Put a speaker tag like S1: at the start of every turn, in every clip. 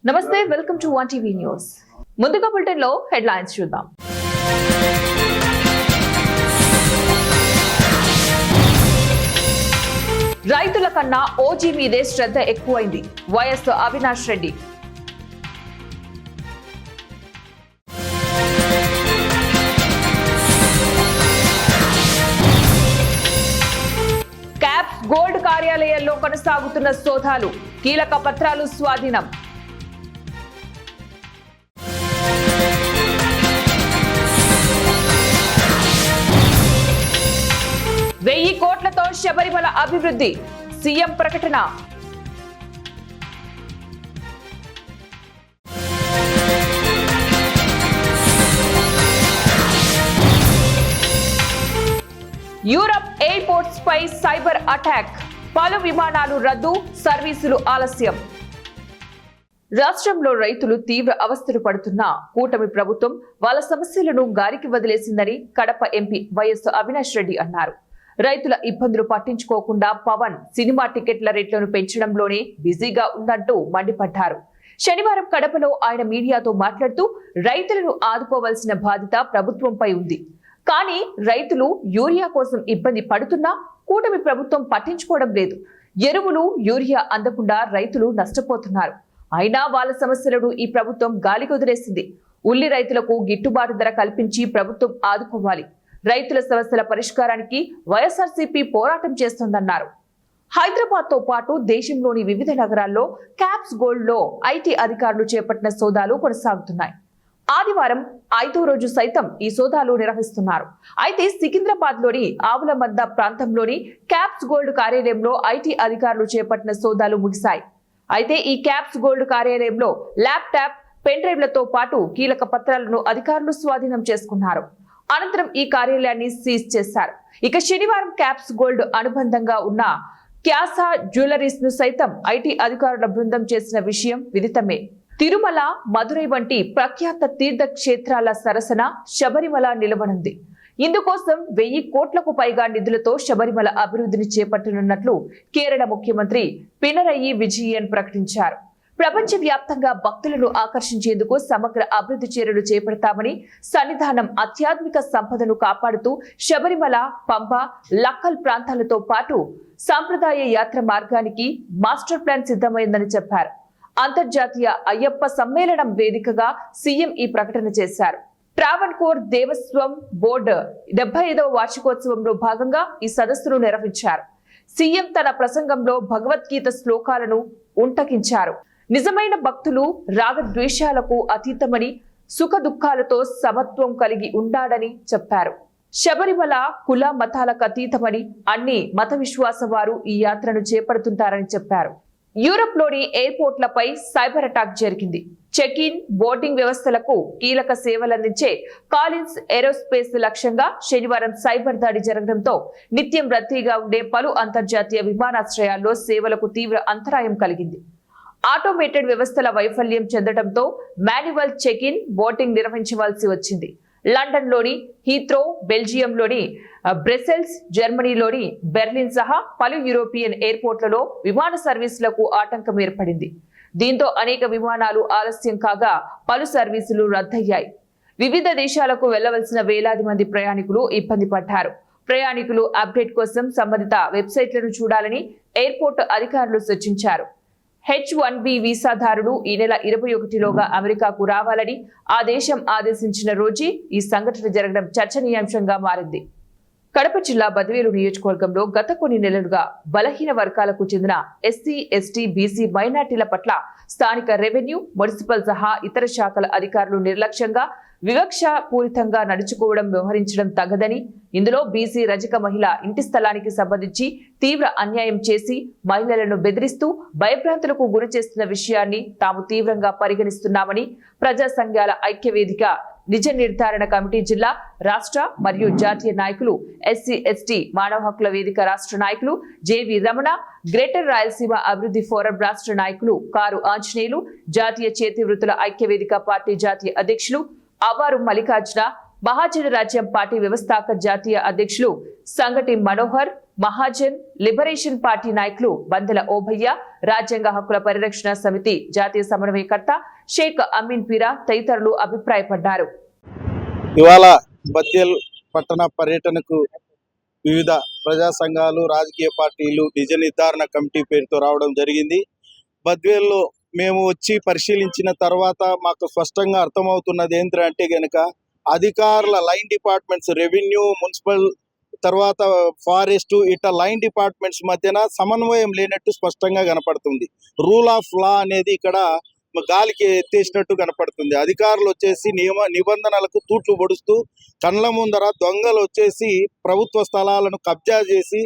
S1: నమస్తే, welcome to 1 TV news. ముందుగా bulletin లో హెడ్లైన్స్ చూద్దాం. రైతుల కన్నా ఓజీ మీదే శ్రద్ధ ఎక్కువైంది. YS Avinash Reddy. Caps gold కార్యాలయాల్లో కొనసాగుతున్న సోదాలు, కీలక పత్రాలు స్వాధీనం. 1000 కోట్లతో శబరిమల అభివృద్ధి, సీఎం ప్రకటన. యూరప్ ఎయిర్పోర్ట్స్ పై సైబర్ అటాక్, పలు విమానాలు రద్దు, సర్వీసులు ఆలస్యం. రాష్ట్రంలో రైతులు తీవ్ర అవస్థలు పడుతున్న కూటమి ప్రభుత్వం వాళ్ళ సమస్యలను గారికి వదిలేసిందని కడప ఎంపీ వైఎస్ అవినాష్ రెడ్డి అన్నారు. రైతుల ఇబ్బందులు పట్టించుకోకుండా పవన్ సినిమా టికెట్ల రేట్లను పెంచడంలోనే బిజీగా ఉందంటూ మండిపడ్డారు. శనివారం కడపలో ఆయన మీడియాతో మాట్లాడుతూ రైతులను ఆదుకోవాల్సిన బాధ్యత ప్రభుత్వంపై ఉంది. కానీ రైతులు యూరియా కోసం ఇబ్బంది పడుతున్నా కూటమి ప్రభుత్వం పట్టించుకోవడం లేదు. ఎరువులు, యూరియా అందకుండా రైతులు నష్టపోతున్నారు. అయినా వాళ్ళ సమస్యలను ఈ ప్రభుత్వం గాలికి వదిలేసింది. ఉల్లి రైతులకు గిట్టుబాటు ధర కల్పించి ప్రభుత్వం ఆదుకోవాలి. రైతుల సమస్యల పరిష్కారానికి వైఎస్ఆర్సీపీ పోరాటం చేస్తోందన్నారు. హైదరాబాద్ తో పాటు దేశంలోని వివిధ నగరాల్లో క్యాప్స్ గోల్డ్ లో ఐటీ అధికారులు చేపట్టిన సోదాలు కొనసాగుతున్నాయి. ఆదివారం 5వ రోజు సైతం ఈ సోదాలు నిర్వహిస్తున్నారు. అయితే సికింద్రాబాద్ లోని ఆవులమంద ప్రాంతంలోని క్యాప్స్ గోల్డ్ కార్యాలయంలో ఐటీ అధికారులు చేపట్టిన సోదాలు ముగిశాయి. అయితే ఈ క్యాప్స్ గోల్డ్ కార్యాలయంలో ల్యాప్టాప్, పెన్ డ్రైవ్లతో పాటు కీలక పత్రాలను అధికారులు స్వాధీనం చేసుకున్నారు. అనంతరం ఈ కార్యాలయాన్ని సీజ్ చేశారు. ఇక శనివారం క్యాప్స్ గోల్డ్ అనుబంధంగా ఉన్న క్యాసా జ్యువెలరీస్ ను సైతం ఐటీ అధికారుల బృందం చేసిన విషయం విదితమే. తిరుమల, మదురై వంటి ప్రఖ్యాత తీర్థ క్షేత్రాల సరసన శబరిమల నిలవనుంది. ఇందుకోసం 1000 కోట్లకు పైగా నిధులతో శబరిమల అభివృద్ధిని చేపట్టనున్నట్లు కేరళ ముఖ్యమంత్రి పినరయి విజయన్ ప్రకటించారు. ప్రపంచ వ్యాప్తంగా భక్తులను ఆకర్షించేందుకు సమగ్ర అభివృద్ధి చర్యలు చేపడతామని, సన్నిధానం ఆధ్యాత్మిక సంపదను కాపాడుతూ శబరిమల, పంబ, లక్కల్ ప్రాంతాలతో పాటు సాంప్రదాయ యాత్ర మార్గానికి మాస్టర్ ప్లాన్ సిద్ధమైందని చెప్పారు. అంతర్జాతీయ అయ్యప్ప సమ్మేళనం వేదికగా సీఎం ఈ ప్రకటన చేశారు. ట్రావెన్కోర్ దేవస్వం బోర్డు 75వ వార్షికోత్సవంలో భాగంగా ఈ సదస్సును నిర్వహించారు. సీఎం తన ప్రసంగంలో భగవద్గీత శ్లోకాలను ఉంటకించారు. నిజమైన భక్తులు రాగద్వేషాలకు అతీతమని, సుఖ దుఃఖాలతో సమత్వం కలిగి ఉండాలని చెప్పారు. శబరిమల కుల మతాలకు అతీతమని, అన్ని మత విశ్వాస వారు ఈ యాత్రను చేపడుతుంటారని చెప్పారు. యూరప్ లోని ఎయిర్పోర్ట్లపై సైబర్ అటాక్ జరిగింది. చెక్ ఇన్, బోర్డింగ్ వ్యవస్థలకు కీలక సేవలందించే కాలిన్స్ ఏరోస్పేస్ లక్ష్యంగా శనివారం సైబర్ దాడి జరగడంతో నిత్యం రద్దీగా ఉండే పలు అంతర్జాతీయ విమానాశ్రయాల్లో సేవలకు తీవ్ర అంతరాయం కలిగింది. ఆటోమేటెడ్ వ్యవస్థల వైఫల్యం చెందడంతో మాన్యువల్ చెక్ ఇన్, బోర్డింగ్ నిర్వహించవలసి వచ్చింది. లండన్ లోని హీత్రో, బెల్జియంలోని బ్రసెల్స్, జర్మనీలోని బెర్లిన్ సహా పలు యూరోపియన్ ఎయిర్పోర్ట్లలో విమాన సర్వీసులకు ఆటంకం ఏర్పడింది. దీంతో అనేక విమానాలు ఆలస్యం కాగా పలు సర్వీసులు రద్దయ్యాయి. వివిధ దేశాలకు వెళ్లవలసిన వేలాది మంది ప్రయాణికులు ఇబ్బంది పడ్డారు. ప్రయాణికులు అప్డేట్ కోసం సంబంధిత వెబ్సైట్లను చూడాలని ఎయిర్పోర్ట్ అధికారులు సూచించారు. H1B వీసాదారులు ఈ నెల 21లోగా అమెరికాకు రావాలని ఆ దేశం ఆదేశించిన రోజే ఈ సంఘటన జరగడం చర్చనీయాంశంగా మారింది. కడప జిల్లా బద్వేలు నియోజకవర్గంలో గత కొన్ని నెలలుగా బలహీన వర్గాలకు చెందిన ఎస్సీ, ఎస్టీ, బీసీ, మైనార్టీల పట్ల స్థానిక రెవెన్యూ, మున్సిపల్ సహా ఇతర శాఖల అధికారులు నిర్లక్ష్యంగా, వివక్ష పూరితంగా నడుచుకోవడం, వ్యవహరించడం తగదని, ఇందులో బీసీ రజక మహిళ ఇంటి స్థలానికి సంబంధించి తీవ్ర అన్యాయం చేసి మహిళలను బెదిరిస్తూ భయభ్రాంతులకు గురి చేస్తున్న విషయాన్ని తాము తీవ్రంగా పరిగణిస్తున్నామని ప్రజా సంఘాల ఐక్యవేదిక, నిజ నిర్ధారణ కమిటీ జిల్లా, రాష్ట్ర మరియు జాతీయ నాయకులు, ఎస్సీ, ఎస్టీ మానవ హక్కుల వేదిక రాష్ట్ర నాయకులు జేవి రమణ, గ్రేటర్ రాయలసీమ అభివృద్ధి ఫోరం రాష్ట్ర నాయకులు కారు ఆంజనేయులు, జాతీయ చేతి వృత్తుల ఐక్యవేదిక పార్టీ జాతీయ అధ్యక్షులు అవారు మల్లికార్జున, మహాజన రాజ్యం పార్టీ వ్యవస్థాపక జాతీయ అధ్యక్షులు సంగటి మనోహర్, మహాజన్, లిబరేషన్ పార్టీ నాయకులు బందెల ఓభయ్య, రాజ్యాంగ హక్కుల పరిరక్షణ సమితి జాతీయ సమన్వయకర్త షేక్ అమీన్ పీరా తదితరులు అభిప్రాయపడ్డారు.
S2: ఇవాళ బద్వేల్ పట్టణ పర్యటనకు వివిధ ప్రజా సంఘాలు, రాజకీయ పార్టీలు నిజ నిర్ధారణ కమిటీ పేరుతో రావడం జరిగింది. బద్వేల్లో మేము వచ్చి పరిశీలించిన తర్వాత మాకు స్పష్టంగా అర్థమవుతున్నది ఏంటంటే గనక అధికారుల లైన్ డిపార్ట్మెంట్స్, రెవెన్యూ, మున్సిపల్, తర్వాత ఫారెస్ట్ ఇట్లా లైన్ డిపార్ట్మెంట్స్ మధ్యన సమన్వయం లేనట్టు స్పష్టంగా కనపడుతుంది. రూల్ ఆఫ్ లా అనేది ఇక్కడ గాలికి ఎత్తేసినట్టు కనపడుతుంది. అధికారులు వచ్చేసి నిబంధనలకు తూట్లు పొడుస్తూ కళ్ళ ముందర దొంగలు వచ్చేసి ప్రభుత్వ స్థలాలను కబ్జా చేసి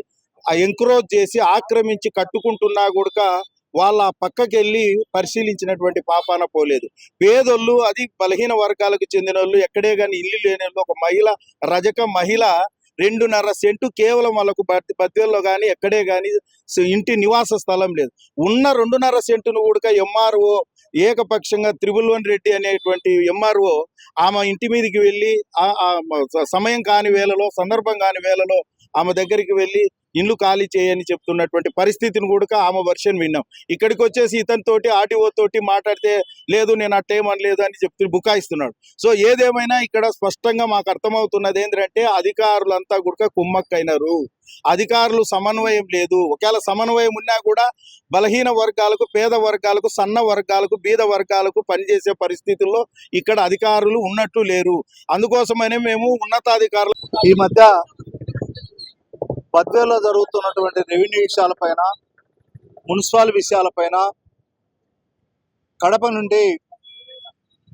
S2: ఎంక్రోచ్ చేసి ఆక్రమించి కట్టుకుంటున్నా కూడా వాళ్ళ పక్కకి వెళ్ళి పరిశీలించినటువంటి పాపాన పోలేదు. పేదోళ్ళు, అది బలహీన వర్గాలకు చెందిన వాళ్ళు, ఎక్కడే కానీ ఇల్లు లేని వాళ్ళు, ఒక మహిళ, రజక మహిళ 2.5 సెంటు కేవలం వాళ్ళకు బద్వేల్లో కానీ ఎక్కడే కానీ ఇంటి నివాస స్థలం లేదు. ఉన్న 2.5 సెంటును కూడా ఎంఆర్ఓ ఏకపక్షంగా 111 రెడ్డి అనేటువంటి ఎంఆర్ఓ ఆమె ఇంటి మీదకి వెళ్ళి సమయం కాని వేళలో, సందర్భం కాని వేళలో ఆమె దగ్గరికి వెళ్ళి ఇల్లు ఖాళీ చేయని చెప్తున్నటువంటి పరిస్థితిని కూడా ఆమె వర్షన్ విన్నాం. ఇక్కడికి వచ్చేసి ఇతనితోటి ఆర్టీఓ తోటి మాట్లాడితే లేదు నేను అట్లేమనలేదు అని చెప్తూ బుకాయిస్తున్నాడు. సో ఏదేమైనా ఇక్కడ స్పష్టంగా మాకు అర్థమవుతున్నది ఏంటంటే అధికారులంతా కూడా కుమ్మక్కైనారు. అధికారులు సమన్వయం లేదు. ఒకవేళ సమన్వయం ఉన్నా కూడా బలహీన వర్గాలకు, పేద వర్గాలకు, సన్న వర్గాలకు, బీద వర్గాలకు పనిచేసే పరిస్థితుల్లో ఇక్కడ అధికారులు ఉన్నట్టు లేరు. అందుకోసమనే మేము ఉన్నతాధికారులు
S3: ఈ మధ్య బద్వేల్లో జరుగుతున్నటువంటి రెవెన్యూ విషయాలపైన, మున్సిపల్ విషయాలపైన కడప నుండి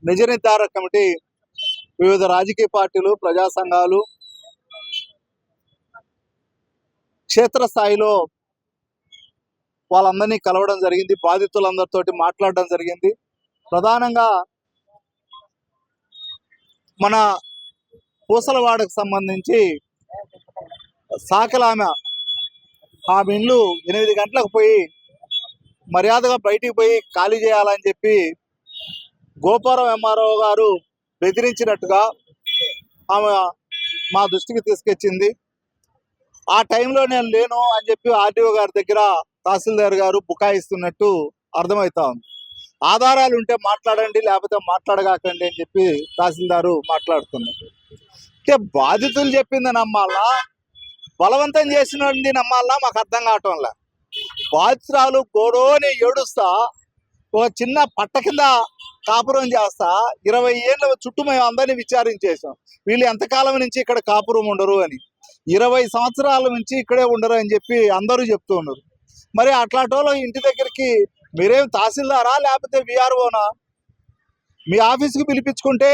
S3: నిజ నిర్ధారణ కమిటీ, వివిధ రాజకీయ పార్టీలు, ప్రజా సంఘాలు క్షేత్రస్థాయిలో వాళ్ళందరినీ కలవడం జరిగింది. బాధితులందరితోటి మాట్లాడడం జరిగింది. ప్రధానంగా మన పూసలవాడకు సంబంధించి సాకలామె ఆమె ఇల్లు 8 గంటలకు పోయి మర్యాదగా బయటికి పోయి ఖాళీ చేయాలని చెప్పి గోపురం ఎంఆర్ఓ గారు బెదిరించినట్టుగా ఆమె మా దృష్టికి తీసుకొచ్చింది. ఆ టైంలో నేను లేను అని చెప్పి ఆర్టీఓ గారి దగ్గర తహసీల్దార్ గారు బుకాయిస్తున్నట్టు అర్థమవుతా ఉంది. ఆధారాలు ఉంటే మాట్లాడండి, లేకపోతే మాట్లాడగాకండి అని చెప్పి తహసీల్దారు మాట్లాడుతున్నారు. అంటే బాధితులు చెప్పింది నమ్మాలా, బలవంతం చేసినది నమ్మాలా మాకు అర్థం కావటంలా. బాధితురాలు గోడోని ఏడుస్తా ఒక చిన్న పట్ట కింద కాపురం చేస్తా 20 ఏళ్ళ చుట్టూ మేము అందరినీ విచారించేసాం. వీళ్ళు ఎంతకాలం నుంచి ఇక్కడ కాపురం ఉండరు అని. 20 సంవత్సరాల నుంచి ఇక్కడే ఉండరు అని చెప్పి అందరూ చెప్తూ ఉన్నారు. మరి అట్లాంటి ఇంటి దగ్గరికి మీరేం తహసీల్దారా లేకపోతే విఆర్ఓనా? మీ ఆఫీస్కి పిలిపించుకుంటే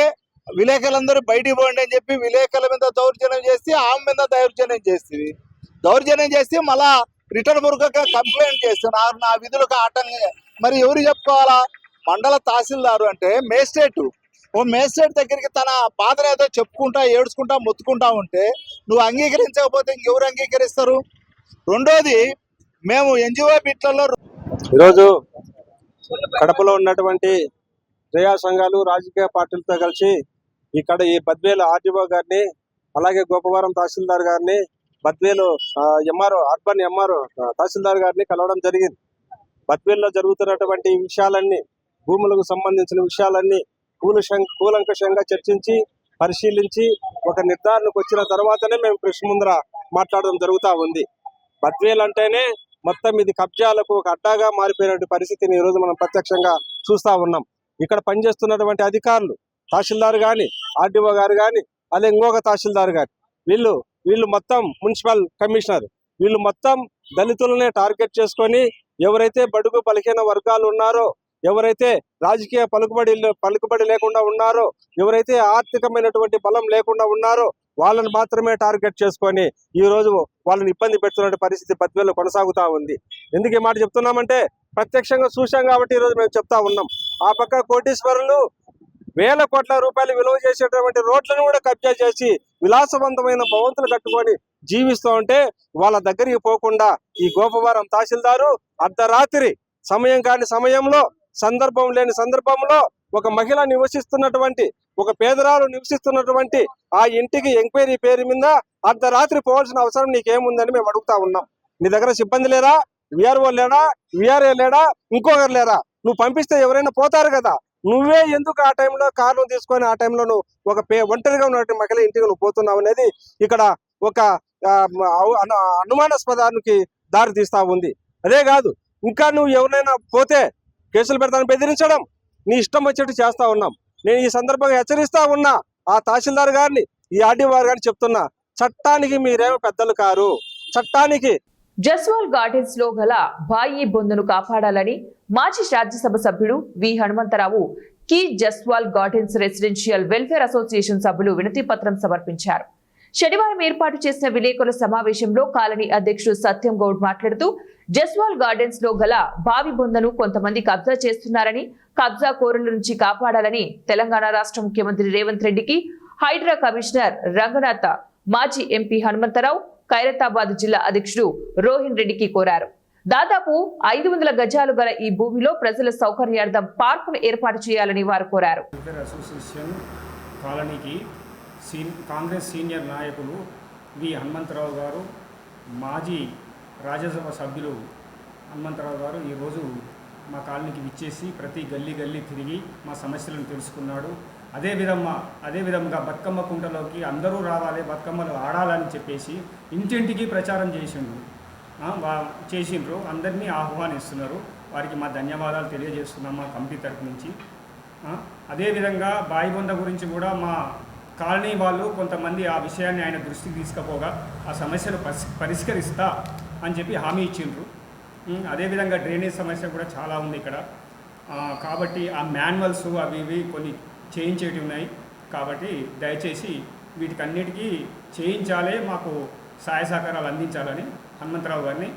S3: విలేకరులందరూ బయటికి పోండి అని చెప్పి విలేకరుల మీద దౌర్జన్యం చేసి ఆమె మీద దౌర్జన్యం చేసి మళ్ళా రిటర్న్ పూర్వక కంప్లైంట్ చేస్తున్నారు. నా విధులకు ఆటంకంగా. మరి ఎవరు చెప్పుకోవాలా? మండల తహసీల్దారు అంటే మేజిస్ట్రేట్. ఓ మేజిస్ట్రేట్ దగ్గరికి తన బాధను ఏదో చెప్పుకుంటా, ఏడ్చుకుంటా, మొత్తుకుంటా ఉంటే నువ్వు అంగీకరించకపోతే ఇంకెవరు అంగీకరిస్తారు? రెండోది, మేము ఎన్జిఓ బిట్లలో
S4: ఈరోజు కడపలో ఉన్నటువంటి ప్రజా సంఘాలు, రాజకీయ పార్టీలతో కలిసి ఇక్కడ ఈ బద్వేలు ఆర్టీఓ గారిని, అలాగే గోపవరం తహసీల్దార్ గారిని, బద్వేలు అర్బన్ ఎంఆర్ఓ తహసీల్దార్ గారిని కలవడం జరిగింది. బద్వేల్లో జరుగుతున్నటువంటి విషయాలన్నీ, భూములకు సంబంధించిన విషయాలన్నీ కూలంకషంగా చర్చించి, పరిశీలించి ఒక నిర్ధారణకు వచ్చిన తర్వాతనే మేము ప్రెస్ ముందర మాట్లాడడం జరుగుతూ ఉంది. బద్వేల్ అంటేనే మొత్తం ఇది కబ్జాలకు ఒక అడ్డాగా మారిపోయినటువంటి పరిస్థితిని ఈరోజు మనం ప్రత్యక్షంగా చూస్తూ ఉన్నాం. ఇక్కడ పనిచేస్తున్నటువంటి అధికారులు, తహసీల్దార్ కానీ, ఆర్టీఓ గారు కానీ, అదే ఇంకొక తహసీల్దార్ గారు, వీళ్ళు మొత్తం మున్సిపల్ కమిషనర్, వీళ్ళు మొత్తం దళితులనే టార్గెట్ చేసుకొని ఎవరైతే బడుగు బలహీన వర్గాలు ఉన్నారో, ఎవరైతే రాజకీయ పలుకుబడి లేకుండా ఉన్నారో, ఎవరైతే ఆర్థికమైనటువంటి బలం లేకుండా ఉన్నారో వాళ్ళని మాత్రమే టార్గెట్ చేసుకొని ఈ రోజు వాళ్ళని ఇబ్బంది పెడుతున్న పరిస్థితి బద్వేల్లో కొనసాగుతా ఉంది. ఎందుకు ఈ మాట చెప్తున్నామంటే ప్రత్యక్షంగా చూశాం కాబట్టి ఈరోజు మేము చెప్తా ఉన్నాం. ఆ పక్క కోటీశ్వరులు వేల కోట్ల రూపాయలు విలువ చేసేటువంటి రోడ్లను కూడా కబ్జా చేసి విలాసవంతమైన భవంతులు కట్టుకొని జీవిస్తూ ఉంటే వాళ్ళ దగ్గరికి పోకుండా ఈ గోపవరం తహసీల్దారు అర్ధరాత్రి సమయం కాని సమయంలో, సందర్భం లేని సందర్భంలో ఒక మహిళ నివసిస్తున్నటువంటి, ఒక పేదరాలు నివసిస్తున్నటువంటి ఆ ఇంటికి ఎంక్వైరీ పేరు మీద అర్ధరాత్రి పోవాల్సిన అవసరం నీకేముందని మేము అడుగుతా ఉన్నాం. నీ దగ్గర సిబ్బంది లేరా? విఆర్ఓ లేడా? విఆర్ఏ లేడా? ఇంకొకరు లేరా? నువ్వు పంపిస్తే ఎవరైనా పోతారు కదా. నువ్వే ఎందుకు ఆ టైంలో కారు తీసుకొని ఆ టైంలో నువ్వు ఒక ఒంటరిగా ఉన్నటువంటి మహిళ ఇంటికి నువ్వు పోతున్నావు అనేది ఇక్కడ ఒక అనుమానాస్పదానికి దారి తీస్తా ఉంది. అదే కాదు, ఇంకా నువ్వు ఎవరైనా పోతే కేసులు పెడతాను బెదిరించడం, నీ ఇష్టం వచ్చేట్టు చేస్తా ఉన్నాం. నేను ఈ సందర్భంగా హెచ్చరిస్తా ఉన్నా ఆ తహసీల్దార్ గారిని, ఈ ఆర్డీఓ గారిని చెప్తున్నా, చట్టానికి మీరేమో పెద్దలు కారు. చట్టానికి
S1: జస్వాల్ గార్డెన్స్ లో గల బాయి బొందును కాపాడాలని మాజీ రాజ్యసభ సభ్యుడు వి హనుమంతరావు కి Jaiswal gardens residential welfare association సభ్యులు వినతి పత్రం సమర్పించారు. శనివారం ఏర్పాటు చేసిన విలేకరుల సమావేశంలో కాలనీ అధ్యక్షుడు సత్యం గౌడ్ మాట్లాడుతూ జస్వాల్ గార్డెన్స్ లో గల బావి బొందను కొంతమంది కబ్జా చేస్తున్నారని, కబ్జా కోరుల నుంచి కాపాడాలని తెలంగాణ రాష్ట్ర ముఖ్యమంత్రి రేవంత్ రెడ్డికి హైడ్రా కమిషనర్ రంగనాథ్, మాజీ ఎంపీ హనుమంతరావు, ఖైరతాబాద్ జిల్లా అధ్యక్షుడు రోహిన్ రెడ్డికి కోరారు. దాదాపు 500 గజాలు గల ఈ భూమిలో ప్రజల సౌకర్యార్థం పార్కును ఏర్పాటు చేయాలని వారు కోరారు.
S5: అసోసియేషన్ కాలనీకి కాంగ్రెస్ సీనియర్ నాయకులు వి హనుమంతరావు గారు, మాజీ రాజ్యసభ సభ్యులు హనుమంతరావు గారు ఈరోజు మా కాలనీకి విచ్చేసి ప్రతి గల్లీ తిరిగి మా సమస్యలను తెలుసుకున్నాడు. అదేవిధంగా బతుకమ్మ కుంటలోకి అందరూ రావాలి, బతుకమ్మలు ఆడాలని చెప్పేసి ఇంటింటికి ప్రచారం చేసిండ్రు. అందరినీ ఆహ్వానిస్తున్నారు. వారికి మా ధన్యవాదాలు తెలియజేస్తున్నాం మా కమిటీ తరఫు నుంచి. అదేవిధంగా బాయిబొంద గురించి కూడా మా కాలనీ వాళ్ళు కొంతమంది ఆ విషయాన్ని ఆయన దృష్టికి తీసుకుపోగా ఆ సమస్యను పరిష్కరిస్తా అని చెప్పి హామీ ఇచ్చిండ్రు. అదేవిధంగా డ్రైనేజ్ సమస్య కూడా చాలా ఉంది ఇక్కడ. కాబట్టి ఆ మాన్యువల్స్ అవి ఇవి కొన్ని చేయించేవి ఉన్నాయి. కాబట్టి దయచేసి వీటికన్నిటికీ చేయించాలి, మాకు సహాయ సహకారాలు అందించాలని హనుమంతరావు గారిని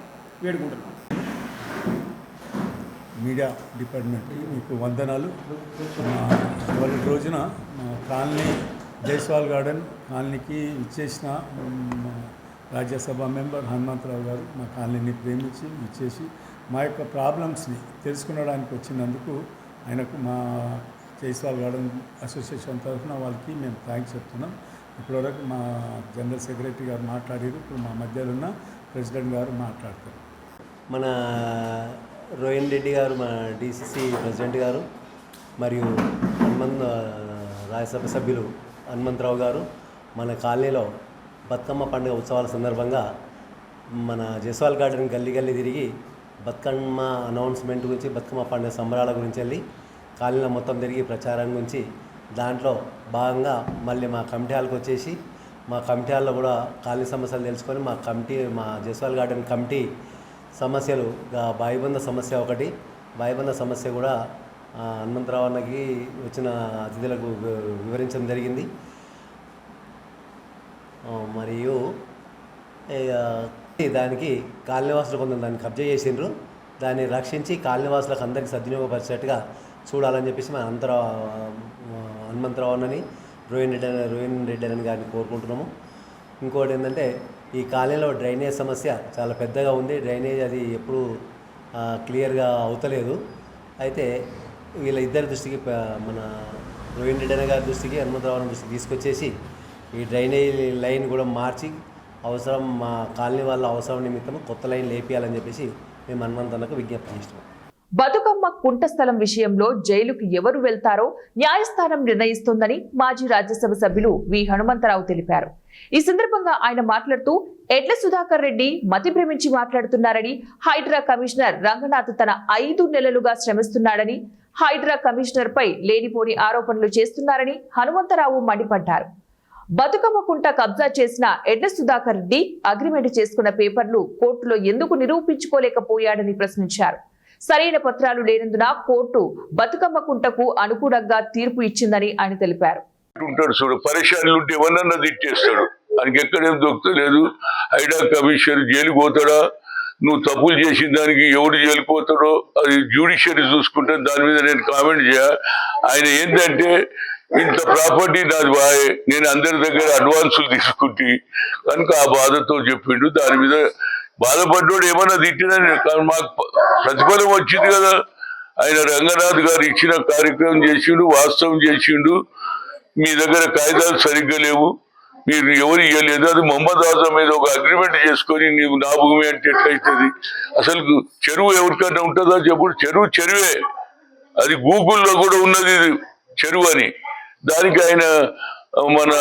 S5: వేడుకుంటున్నాం.
S6: మీడియా డిపార్ట్మెంట్కి మీకు వందనాలు. ఇవాళ రోజున మా కాలనీ జైస్వాల్ గార్డెన్ కాలనీకి ఇచ్చేసిన రాజ్యసభ మెంబర్ హనుమంతరావు గారు మా కాలనీని ప్రేమించి ఇచ్చేసి మా యొక్క ప్రాబ్లమ్స్ని తెలుసుకునడానికి వచ్చినందుకు ఆయనకు మా జైస్వాల్ గార్డెన్ అసోసియేషన్ తరఫున వాళ్ళకి మేము థ్యాంక్స్ చెప్తున్నాం. ఇప్పటివరకు మా జనరల్ సెక్రటరీ గారు మాట్లాడారు, ఇప్పుడు మా మధ్యలో ఉన్న ప్రెసిడెంట్ గారు మాట్లాడతారు.
S7: మన రోహిన్ రెడ్డి గారు, మన డిసిసి ప్రెసిడెంట్ గారు, మరియు రాజ్యసభ సభ్యులు హనుమంతరావు గారు మన కాలనీలో బతుకమ్మ పండుగ ఉత్సవాల సందర్భంగా మన జైస్వాల్ గార్డెన్ గల్లీ తిరిగి బతుకమ్మ అనౌన్స్మెంట్ గురించి, బతుకమ్మ పండుగ సంబరాల గురించి వెళ్ళి కాలనీలో మొత్తం తిరిగి ప్రచారం గురించి, దాంట్లో భాగంగా మళ్ళీ మా కమిటీ హాల్కి వచ్చేసి మా కమిటీ హాల్లో కూడా కాలనీ సమస్యలు తెలుసుకొని మా జైస్వాల్ గార్డెన్ కమిటీ సమస్యలు, బాయిబంద సమస్య ఒకటి, బాయిబంద సమస్య కూడా హనుమంతరావు అన్నకి వచ్చిన అతిథులకు వివరించడం జరిగింది. మరియు దానికి కాలనీవాసులు కొంత దాన్ని కబ్జా చేసిండ్రు. దాన్ని రక్షించి కాలనీవాసులకు అందరికీ సద్వినియోగపరిచేట్టుగా చూడాలని చెప్పేసి మన హనుమంతరావు అన్నని రోహిన్ రెడ్డి అని గారిని కోరుకుంటున్నాము. ఇంకోటి ఏంటంటే ఈ కాలనీలో డ్రైనేజ్ సమస్య చాలా పెద్దగా ఉంది. డ్రైనేజ్ అది ఎప్పుడు క్లియర్గా అవుతలేదు. అయితే వీళ్ళ ఇద్దరి దృష్టికి, మన రోహిన్ రెడ్డి గారి దృష్టికి, హనుమంతరావు దృష్టికి తీసుకొచ్చేసి ఈ డ్రైనేజ్ లైన్ కూడా మార్చి అవసరం, మా కాలనీ వాళ్ళ అవసరం నిమిత్తం కొత్త లైన్ లేపియాలని చెప్పేసి మేము హనుమంతన్నకు విజ్ఞప్తి చేస్తున్నాం.
S1: బతుకమ్మ కుంట స్థలం విషయంలో జైలుకు ఎవరు వెళ్తారో న్యాయస్థానం నిర్ణయిస్తోందని మాజీ రాజ్యసభ సభ్యులు వి హనుమంతరావు తెలిపారు. ఈ సందర్భంగా ఆయన మాట్లాడుతూ ఎడ్ల సుధాకర్ రెడ్డి మతి భ్రమించి మాట్లాడుతున్నారని, హైడ్రా కమిషనర్ రంగనాథ్ తన 5 నెలలుగా శ్రమిస్తున్నాడని, హైడ్రా కమిషనర్ పై లేనిపోని ఆరోపణలు చేస్తున్నారని హనుమంతరావు మండిపడ్డారు. బతుకమ్మ కుంట కబ్జా చేసిన ఎడ్ల సుధాకర్ రెడ్డి అగ్రిమెంట్ చేసుకున్న పేపర్లు కోర్టులో ఎందుకు నిరూపించుకోలేకపోయాడని ప్రశ్నించారు. సరైన పత్రాలు లేనందున కోర్టు బతుకమ్మ కుంటకు అనుకూలంగా తీర్పు ఇచ్చిందని ఆయన తెలిపారు.
S8: పరిశాలు ఉంటే ఎవరన్నా తిట్టేస్తాడు, ఆయనకి ఎక్కడేం దొరుకుతలేదు. హైడ్రా కమిషనర్ జైలుకు పోతాడా, నువ్వు తప్పులు చేసిన దానికి ఎవడు జైలుకు పోతాడో అది జ్యుడిషియరీ చూసుకుంటే దాని మీద నేను కామెంట్ ఆయన ఏంటంటే ఇంత ప్రాపర్టీ నాది బాయ్, నేను అందరి దగ్గర అడ్వాన్సులు తీసుకుంటే కనుక ఆ బాధతో చెప్పిండు. దాని మీద బాధపడ్డాడు. ఏమన్నా తిట్టినా మాకు ప్రతిఫలం వచ్చింది కదా, ఆయన రంగనాథ్ గారు ఇచ్చిన కార్యక్రమం చేసిండు, వాస్తవం చేసిండు. మీ దగ్గర కాగితాలు సరిగ్గా లేవు, మీరు ఎవరు ఇవ్వలేదు, అది మొహమ్మద్ ఆజం మీద ఒక అగ్రిమెంట్ చేసుకొని నీవు నా భూమి అంటే ఎట్లయితుంది? అసలు చెరువు ఎవరికైనా ఉంటుందా చెప్పుడు? చెరువే, అది గూగుల్లో కూడా ఉన్నది చెరువు అని. దానికి ఆయన మన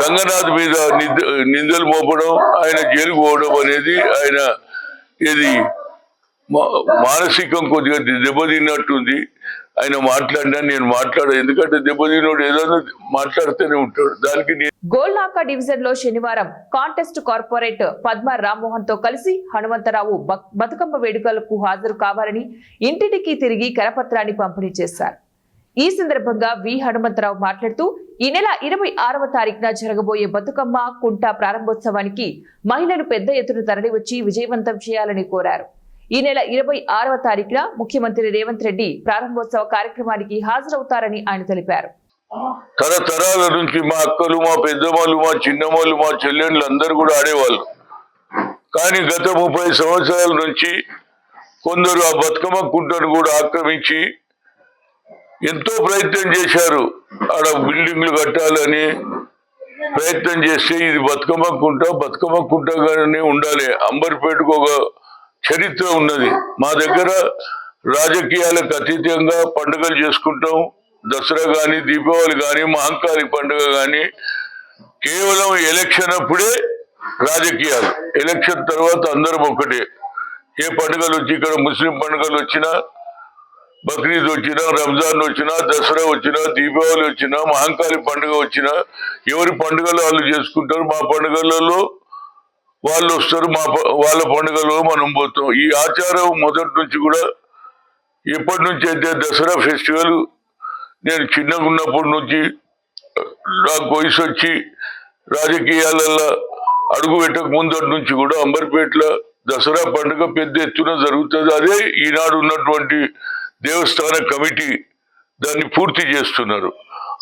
S8: రంగనాథ్ మీద నిందలు మోపడం, ఆయన జైలుకు పోవడం అనేది ఆయన ఇది మానసికం కొద్దిగా దెబ్బతిన్నట్టుంది. ఆయన మాట్లాడినా నేను మాట్లాడా, ఎందుకంటే దెబ్బతిన్నోడు ఏదైనా మాట్లాడుతూనే ఉంటాడు. దానికి
S1: గోల్నాక డివిజన్ లో శనివారం కాంటెస్ట్ కార్పొరేట్ పద్మ రామ్మోహన్ తో కలిసి హనుమంతరావు బతుకమ్మ వేడుకలకు హాజరు కావాలని ఇంటింటికి తిరిగి కరపత్రాన్ని పంపిణీ చేశారు. ఈ సందర్భంగా వి హనుమంతరావు మాట్లాడుతూ ఈ నెల 26వ తారీఖున జరగబోయే బతుకమ్మ కుంట ప్రారంభోత్సవానికి మహిళలు పెద్ద ఎత్తున తరలివచ్చి విజయవంతం చేయాలని కోరారు. ఈ నెల 26వ తారీఖున ముఖ్యమంత్రి రేవంత్ రెడ్డి ప్రారంభోత్సవ కార్యక్రమానికి హాజరవుతారని ఆయన తెలిపారు.
S8: తరతరాల నుంచి మా అక్కలు, మా పెద్దవాళ్ళు, మా చిన్నవాళ్ళు, మా చెల్లెళ్ళు అందరూ కూడా ఆడేవాళ్ళు. కానీ గత 30 సంవత్సరాల నుంచి కొందరు ఆ బతుకమ్మ కుంటను కూడా ఆక్రమించి ఎంతో ప్రయత్నం చేశారు. ఆడ బిల్డింగ్లు కట్టాలని ప్రయత్నం చేస్తే ఇది బతుకమ్మ కుంటగానే ఉండాలి. అంబర్పేటకు ఒక చరిత్ర ఉన్నది. మా దగ్గర రాజకీయాలకు అతీతంగా పండుగలు చేసుకుంటాం. దసరా కానీ, దీపావళి కానీ, మహంకాళి పండుగ కానీ కేవలం ఎలక్షన్ అప్పుడే రాజకీయాలు. ఎలక్షన్ తర్వాత అందరం ఒకటే. ఏ పండుగలు వచ్చి ఇక్కడ ముస్లిం పండుగలు వచ్చినా, బక్రీద్ వచ్చినా, రంజాన్ వచ్చినా, దసరా వచ్చినా, దీపావళి వచ్చినా, మహంకాళి పండుగ వచ్చినా ఎవరి పండుగలు వాళ్ళు చేసుకుంటారు. మా పండుగలలో వాళ్ళు వస్తారు, వాళ్ళ పండుగలో మనం పోతాం. ఈ ఆచారం మొదటి నుంచి కూడా, ఎప్పటి నుంచి అయితే దసరా ఫెస్టివల్ నేను చిన్నగా ఉన్నప్పటి నుంచి నాకు వయసు వచ్చి రాజకీయాలలో అడుగు పెట్టక ముందటి నుంచి కూడా అంబర్పేటలో దసరా పండుగ పెద్ద ఎత్తున జరుగుతుంది. అదే ఈనాడు ఉన్నటువంటి దేవస్థాన కమిటీ దాన్ని పూర్తి చేస్తున్నారు.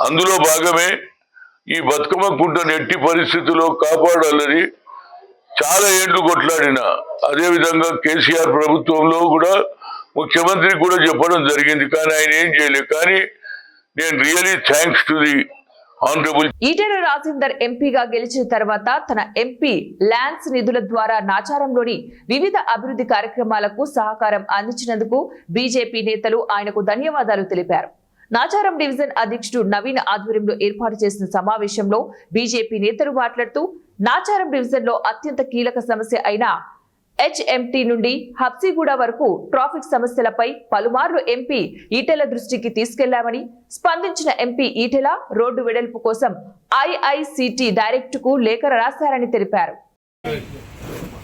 S8: అందులో భాగమే ఈ బతుకమ్మ కుంటను ఎట్టి పరిస్థితుల్లో కాపాడాలని చాలా ఏండ్లు కొట్లాడిన. అదేవిధంగా కేసీఆర్ ప్రభుత్వంలో కూడా ముఖ్యమంత్రి కూడా చెప్పడం జరిగింది, కానీ ఆయన ఏం చేయలేదు. కానీ నేను really thanks to the honourable
S1: Etela Rajender ఎంపీగా గెలిచిన తర్వాత తన ఎంపీ ల్యాండ్స్ నిధుల ద్వారా నాచారంలోని వివిధ అభివృద్ధి కార్యక్రమాలకు సహకారం అందించినందుకు బీజేపీ నేతలు ఆయనకు ధన్యవాదాలు తెలిపారు. నాచారం డివిజన్ అధ్యక్షుడు నవీన్ ఆధ్వర్యంలో ఏర్పాటు చేసిన సమావేశంలో బీజేపీ నేతలు మాట్లాడుతూ నాచారం డివిజన్ లో అత్యంత కీలక సమస్య అయిన హెచ్ఎంటీ నుండి హబ్సిగూడ వరకు ట్రాఫిక్ సమస్యలపై పలుమార్లు ఎంపీ ఈటెల దృష్టికి తీసుకెళ్లామని, స్పందించిన ఎంపీ ఈటెల రోడ్డు వెడల్పు కోసం ఐఐసిటి డైరెక్టర్ కు లేఖ రాశారని తెలిపారు.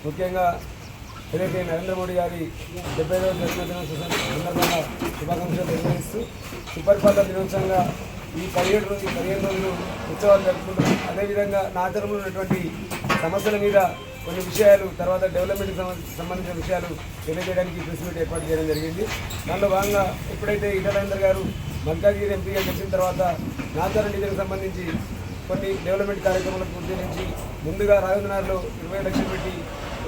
S9: ముఖ్యంగా ఏదైతే నరేంద్ర మోడీ గారి 70వ జన్మదిన సందర్భంగా శుభాకాంక్షలు తెలియజేస్తూ సుపరిపాలన దినోత్సవంగా ఈ 15 రోజులు ఉత్సవాలు జరుపుకుంటాం. అదేవిధంగా నాచారంలో ఉన్నటువంటి సమస్యల మీద కొన్ని విషయాలు, తర్వాత డెవలప్మెంట్కి సంబంధించిన విషయాలు తెలియజేయడానికి ప్రెస్ మీట్ ఏర్పాటు చేయడం జరిగింది. దానిలో భాగంగా ఎప్పుడైతే ఈటెల రాజేందర్ గారు మల్కాజ్గిరి ఎంపీగా గెలిచిన తర్వాత నాచారం డివిజన్కి సంబంధించి కొన్ని డెవలప్మెంట్ కార్యక్రమాలకు ఉద్దేశించి ముందుగా రాజేంద్రనగర్లో 20 లక్షలు పెట్టి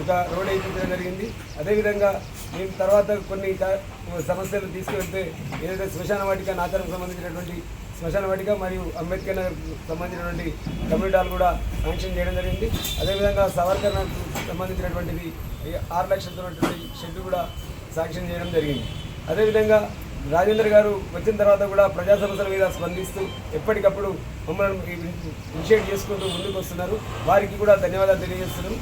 S9: ఒక రోడ్ వేయించడం జరిగింది. అదేవిధంగా మేము తర్వాత కొన్ని సమస్యలు తీసుకువెళ్తే ఏదైతే శ్మశాన వాటిక, నాచారం సంబంధించినటువంటి శ్మశాన వాటిక మరియు అంబేద్కర్ నగర్ సంబంధించినటువంటి కమ్యూనిటీ హాల్ కూడా శాంక్షన్ చేయడం జరిగింది. అదేవిధంగా సవర్కర్ నగర్కు సంబంధించినటువంటిది 6 లక్షలతో షెడ్ కూడా శాంక్షన్ చేయడం జరిగింది. అదేవిధంగా రాజేందర్ గారు వచ్చిన తర్వాత కూడా ప్రజా సమస్యల మీద స్పందిస్తూ ఎప్పటికప్పుడు మమ్మల్ని ఇనిషియేట్ చేసుకుంటూ ముందుకు వస్తున్నారు. వారికి కూడా ధన్యవాదాలు తెలియజేస్తున్నాం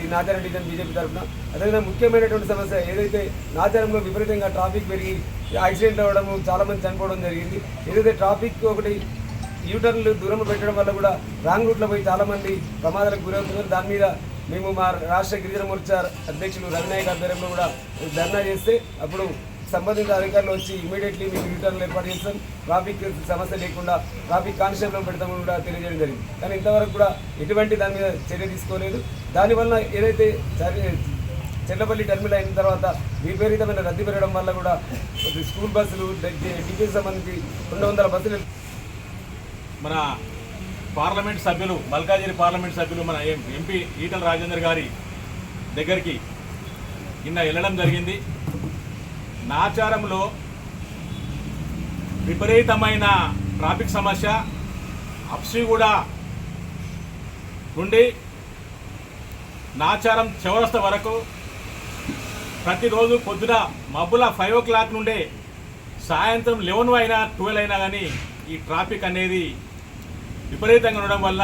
S9: ఈ నాచారం డివిజన్ బీజేపీ తరఫున. అదేవిధంగా ముఖ్యమైనటువంటి సమస్య ఏదైతే నాచారంలో విపరీతంగా ట్రాఫిక్ పెరిగి యాక్సిడెంట్ అవ్వడము, చాలామంది చనిపోవడం జరిగింది. ఏదైతే ట్రాఫిక్ ఒకటి యూటర్న్లు దూరం పెట్టడం వల్ల కూడా రాంగ్ రూట్లో పోయి చాలామంది ప్రమాదాలకు గురవుతున్నారు. దాని మీద మేము మా రాష్ట్ర గిరిజన మోర్చా అధ్యక్షులు రవినాయక్ ఆధ్వర్యంలో కూడా ధర్నా చేస్తే అప్పుడు సంబంధిత అధికారులు వచ్చి ఇమీడియట్లీ మీకు యూటర్న్లు ఏర్పాటు చేస్తాం, ట్రాఫిక్ సమస్య లేకుండా ట్రాఫిక్ కానిస్టేబుల్ పెడతామని కూడా తెలియజేయడం జరిగింది. కానీ ఇంతవరకు కూడా ఎటువంటి దాని మీద చర్య తీసుకోలేదు. దానివల్ల ఏదైతే చెల్లపల్లి టర్మినల్ అయిన తర్వాత విపరీతమైన రద్దీ పెరగడం వల్ల కూడా స్కూల్ బస్సులు, డిగ్రీకి సంబంధించి 200 బస్సులు
S10: మన పార్లమెంట్ సభ్యులు, మల్కాజ్గిరి పార్లమెంట్ సభ్యులు మన ఎంపీ ఈటెల రాజేందర్ గారి దగ్గరికి నిన్న వెళ్ళడం జరిగింది. నాచారంలో విపరీతమైన ట్రాఫిక్ సమస్య అప్సిగూడ నుండి నాచారం చౌరస్తా వరకు ప్రతిరోజు పొద్దున మబ్బుల 5 o'clock నుండే సాయంత్రం 11 అయినా 12 అయినా కానీ ఈ ట్రాఫిక్ అనేది విపరీతంగా ఉండడం వల్ల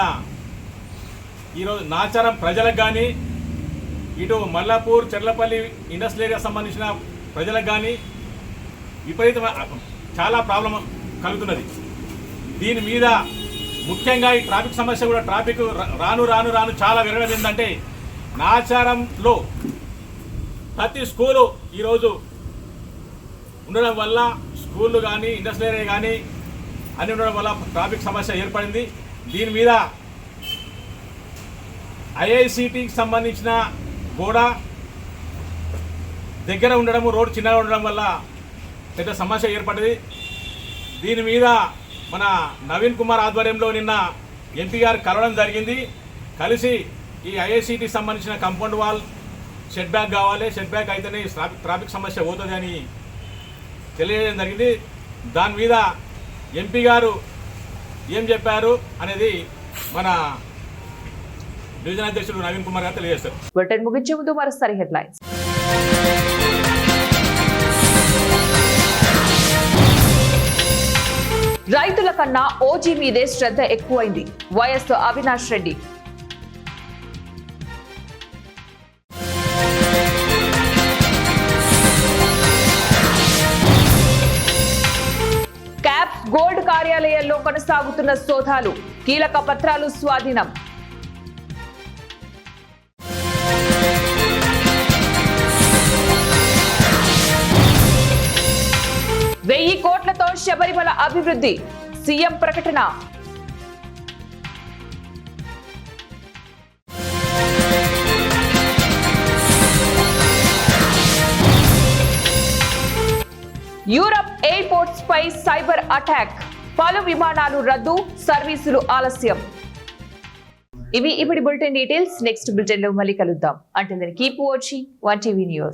S10: ఈరోజు నాచారం ప్రజలకు కానీ ఇటు మల్లాపూర్ చెర్లపల్లి ఇండస్ట్రియల్ ఏరియా సంబంధించిన ప్రజలకు కానీ చాలా ప్రాబ్లం కలుగుతున్నది. దీని మీద ముఖ్యంగా ఈ ట్రాఫిక్ సమస్య కూడా ట్రాఫిక్ రాను రాను రాను చాలా విరగడం ఏంటంటే నాచారంలో ప్రతి స్కూలు ఈరోజు ఉండడం వల్ల స్కూళ్ళు కానీ ఇండస్ట్రియల్ ఏరియా కానీ అన్నీ ఉండడం వల్ల ట్రాఫిక్ సమస్య ఏర్పడింది. దీని మీద ఐఐసిటికి సంబంధించిన గోడ దగ్గర ఉండడము, రోడ్డు చిన్నగా ఉండడం వల్ల పెద్ద సమస్య ఏర్పడింది. దీని మీద మన నవీన్ కుమార్ ఆధ్వర్యంలో నిన్న ఎంపీ గారు కలవడం జరిగింది. కలిసి ఈ ఐఐసిటికి సంబంధించిన కాంపౌండ్ వాల్ సెట్ బ్యాక్ కావాలి, సెట్ బ్యాక్ అయితేనే ట్రాఫిక్ సమస్య పోతుంది అని తెలియజేయడం జరిగింది. దాని మీద ఎంపీ గారు ఏం చెప్పారు అనేది మన డివిజన్ అధ్యక్షుడు నవీన్ కుమార్ గారు తెలియజేస్తారు.
S1: బులెటిన్ ముగించే ముందు మరోసారి హెడ్లైన్స్. రైతుల కన్నా ఓజీ మీదే శ్రద్ధ ఎక్కువైంది. YS Avinash Reddy. Caps gold కార్యాలయాల్లో కొనసాగుతున్న సోదాలు, కీలక పత్రాలు స్వాధీనం. ₹1000 కోట్లతో శబరిమల అభివృద్ధి, సీఎం ప్రకటన. యూరప్ ఎయిర్పోర్ట్స్ పై సైబర్ అటాక్, పలు విమానాలు రద్దు, సర్వీసులు ఆలస్యం. ఇవి ఇప్పటి బులెటిన్ డీటెయిల్స్. నెక్స్ట్ బులెటిన్ లో మళ్ళీ కలుద్దాం. Until then keep watching 1TV news.